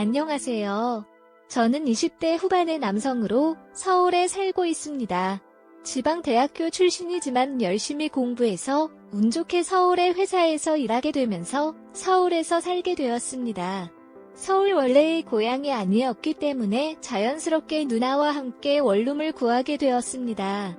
안녕하세요. 저는 20대 후반의 남성으로 서울에 살고 있습니다. 지방대학교 출신이지만 열심히 공부해서 운 좋게 서울의 회사에서 일하게 되면서 서울에서 살게 되었습니다. 서울 원래의 고향이 아니었기 때문에 자연스럽게 누나와 함께 원룸을 구하게 되었습니다.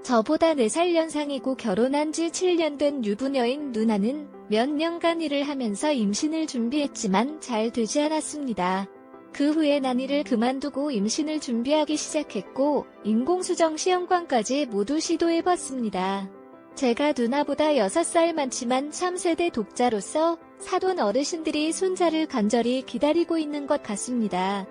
저보다 4살 연상이고 결혼한 지 7년 된 유부녀인 누나는 몇 년간 일을 하면서 임신을 준비했지만 잘 되지 않았습니다. 그 후에 난일을 그만두고 임신을 준비하기 시작했고 인공수정 시험관까지 모두 시도해봤습니다. 제가 누나보다 6살 많지만 3세대 독자로서 사돈 어르신들이 손자를 간절히 기다리고 있는 것 같습니다.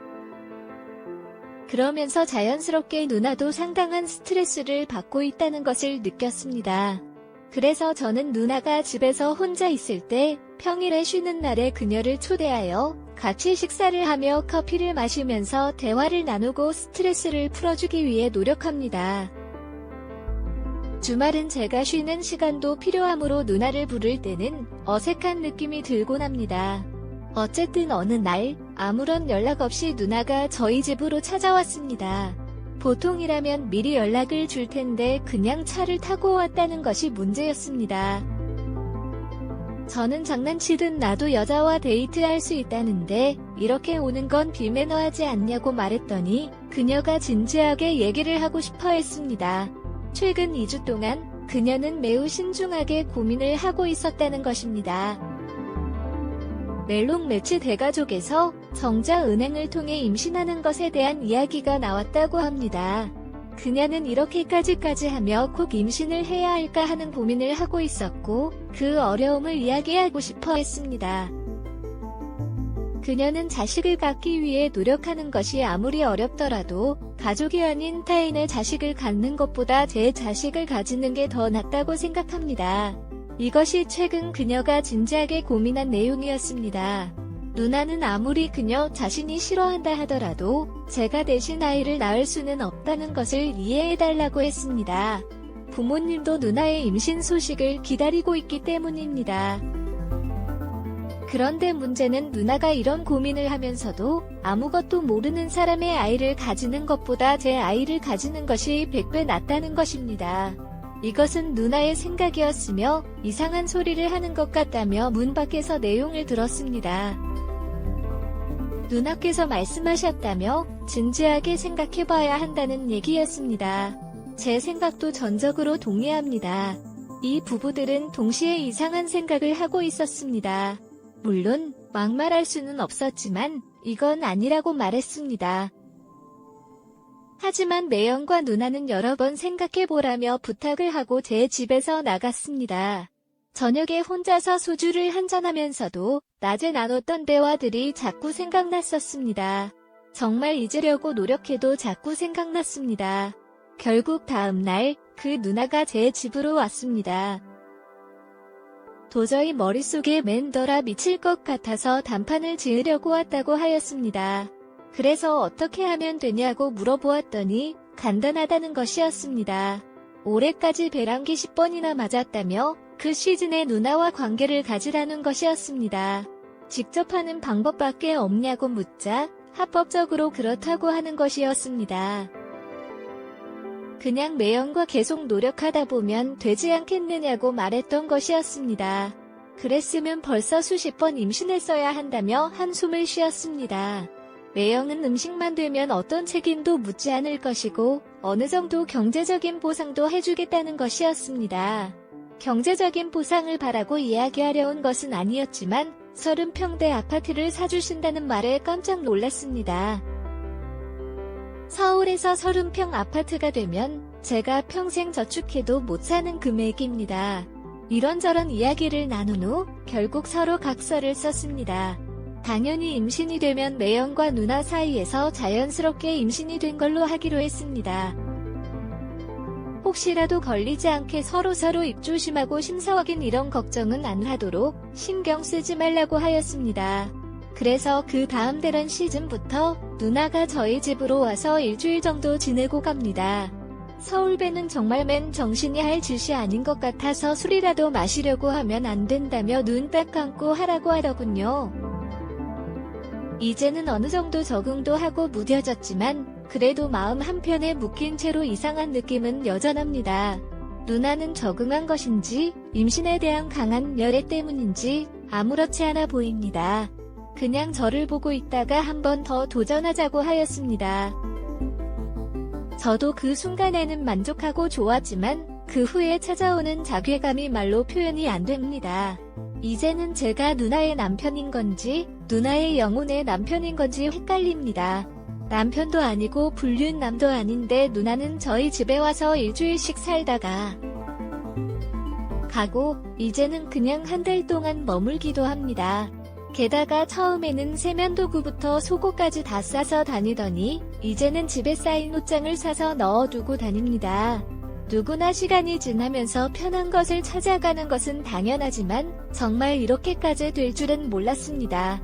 그러면서 자연스럽게 누나도 상당한 스트레스를 받고 있다는 것을 느꼈습니다. 그래서 저는 누나가 집에서 혼자 있을 때 평일에 쉬는 날에 그녀를 초대하여 같이 식사를 하며 커피를 마시면서 대화를 나누고 스트레스를 풀어주기 위해 노력합니다. 주말은 제가 쉬는 시간도 필요하므로 누나를 부를 때는 어색한 느낌이 들곤 합니다. 어쨌든 어느 날 아무런 연락 없이 누나가 저희 집으로 찾아왔습니다. 보통이라면 미리 연락을 줄 텐데 그냥 차를 타고 왔다는 것이 문제였습니다. 저는 장난치듯 나도 여자와 데이트할 수 있다는데 이렇게 오는 건 비매너하지 않냐고 말했더니 그녀가 진지하게 얘기를 하고 싶어 했습니다. 최근 2주 동안 그녀는 매우 신중하게 고민을 하고 있었다는 것입니다. 멜롱 매치 대가족에서 정자은행을 통해 임신하는 것에 대한 이야기가 나왔다고 합니다. 그녀는 이렇게까지 하며 꼭 임신을 해야 할까 하는 고민을 하고 있었고 그 어려움을 이야기하고 싶어 했습니다. 그녀는 자식을 갖기 위해 노력하는 것이 아무리 어렵더라도 가족이 아닌 타인의 자식을 갖는 것보다 제 자식을 가지는 게 더 낫다고 생각합니다. 이것이 최근 그녀가 진지하게 고민한 내용이었습니다. 누나는 아무리 그녀 자신이 싫어한다 하더라도 제가 대신 아이를 낳을 수는 없다는 것을 이해해달라고 했습니다. 부모님도 누나의 임신 소식을 기다리고 있기 때문입니다. 그런데 문제는 누나가 이런 고민을 하면서도 아무것도 모르는 사람의 아이를 가지는 것보다 제 아이를 가지는 것이 100배 낫다는 것입니다. 이것은 누나의 생각이었으며 이상한 소리를 하는 것 같다며 문 밖에서 내용을 들었습니다. 누나께서 말씀하셨다며 진지하게 생각해봐야 한다는 얘기였습니다. 제 생각도 전적으로 동의합니다. 이 부부들은 동시에 이상한 생각을 하고 있었습니다. 물론 막말할 수는 없었지만 이건 아니라고 말했습니다. 하지만 매형과 누나는 여러 번 생각해보라며 부탁을 하고 제 집에서 나갔습니다. 저녁에 혼자서 소주를 한잔하면서도 낮에 나눴던 대화들이 자꾸 생각났었습니다. 정말 잊으려고 노력해도 자꾸 생각났습니다. 결국 다음날 그 누나가 제 집으로 왔습니다. 도저히 머릿속에 맴돌아 미칠 것 같아서 단판을 지으려고 왔다고 하였습니다. 그래서 어떻게 하면 되냐고 물어보았더니 간단하다는 것이었습니다. 올해까지 배란기 10번이나 맞았다며 그 시즌에 누나와 관계를 가지라는 것이었습니다. 직접 하는 방법밖에 없냐고 묻자 합법적으로 그렇다고 하는 것이었습니다. 그냥 매형과 계속 노력하다 보면 되지 않겠느냐고 말했던 것이었습니다. 그랬으면 벌써 수십 번 임신했어야 한다며 한숨을 쉬었습니다. 매형은 음식만 되면 어떤 책임도 묻지 않을 것이고 어느 정도 경제적인 보상도 해주겠다는 것이었습니다. 경제적인 보상을 바라고 이야기하려온 것은 아니었지만 30평대 아파트를 사주신다는 말에 깜짝 놀랐습니다. 서울에서 30평 아파트가 되면 제가 평생 저축해도 못 사는 금액입니다. 이런저런 이야기를 나눈 후 결국 서로 각서를 썼습니다. 당연히 임신이 되면 매형과 누나 사이에서 자연스럽게 임신이 된 걸로 하기로 했습니다. 혹시라도 걸리지 않게 서로 입 조심하고 심사확인 이런 걱정은 안 하도록 신경 쓰지 말라고 하였습니다. 그래서 그 다음 대란 시즌부터 누나가 저희 집으로 와서 일주일 정도 지내고 갑니다. 서울배는 정말 맨 정신이 할 짓이 아닌 것 같아서 술이라도 마시려고 하면 안 된다며 눈 딱 감고 하라고 하더군요. 이제는 어느 정도 적응도 하고 무뎌졌지만 그래도 마음 한편에 묶인 채로 이상한 느낌은 여전합니다. 누나는 적응한 것인지 임신에 대한 강한 열애 때문인지 아무렇지 않아 보입니다. 그냥 저를 보고 있다가 한 번 더 도전하자고 하였습니다. 저도 그 순간에는 만족하고 좋았지만 그 후에 찾아오는 자괴감이 말로 표현이 안 됩니다. 이제는 제가 누나의 남편인 건지 누나의 영혼의 남편인 건지 헷갈립니다. 남편도 아니고 불륜남도 아닌데 누나는 저희 집에 와서 일주일씩 살다가 가고 이제는 그냥 한 달 동안 머물기도 합니다. 게다가 처음에는 세면도구부터 속옷까지 다 싸서 다니더니 이제는 집에 쌓인 옷장을 사서 넣어두고 다닙니다. 누구나 시간이 지나면서 편한 것을 찾아가는 것은 당연하지만 정말 이렇게까지 될 줄은 몰랐습니다.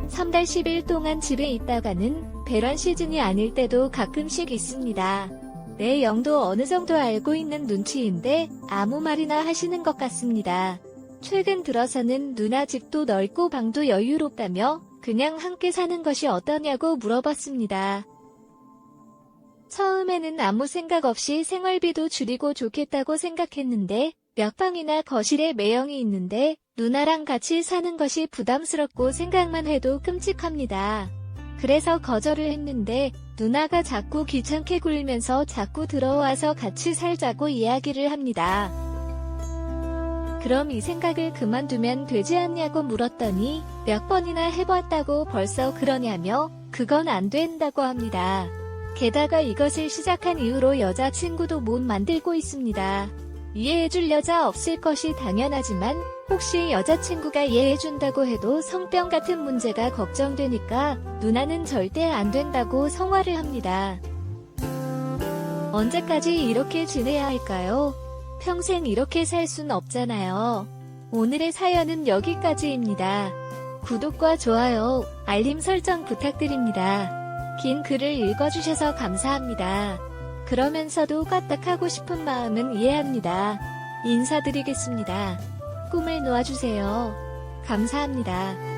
3달 10일 동안 집에 있다가는 배런 시즌이 아닐 때도 가끔씩 있습니다. 내 영도 어느 정도 알고 있는 눈치인데 아무 말이나 하시는 것 같습니다. 최근 들어서는 누나 집도 넓고 방도 여유롭다며 그냥 함께 사는 것이 어떠냐고 물어봤습니다. 처음에는 아무 생각 없이 생활비도 줄이고 좋겠다고 생각했는데 몇 방이나 거실에 매형이 있는데 누나랑 같이 사는 것이 부담스럽고 생각만 해도 끔찍합니다. 그래서 거절을 했는데 누나가 자꾸 귀찮게 굴면서 자꾸 들어와서 같이 살자고 이야기를 합니다. 그럼 이 생각을 그만두면 되지 않냐고 물었더니 몇 번이나 해봤다고 벌써 그러냐며 그건 안 된다고 합니다. 게다가 이것을 시작한 이후로 여자친구도 못 만들고 있습니다. 이해해줄 여자 없을 것이 당연하지만 혹시 여자친구가 이해해준다고 해도 성병 같은 문제가 걱정되니까 누나는 절대 안 된다고 성화를 합니다. 언제까지 이렇게 지내야 할까요? 평생 이렇게 살 순 없잖아요. 오늘의 사연은 여기까지입니다. 구독과 좋아요, 알림 설정 부탁드립니다. 긴 글을 읽어주셔서 감사합니다. 그러면서도 까딱하고 싶은 마음은 이해합니다. 인사드리겠습니다. 꿈을 놓아주세요. 감사합니다.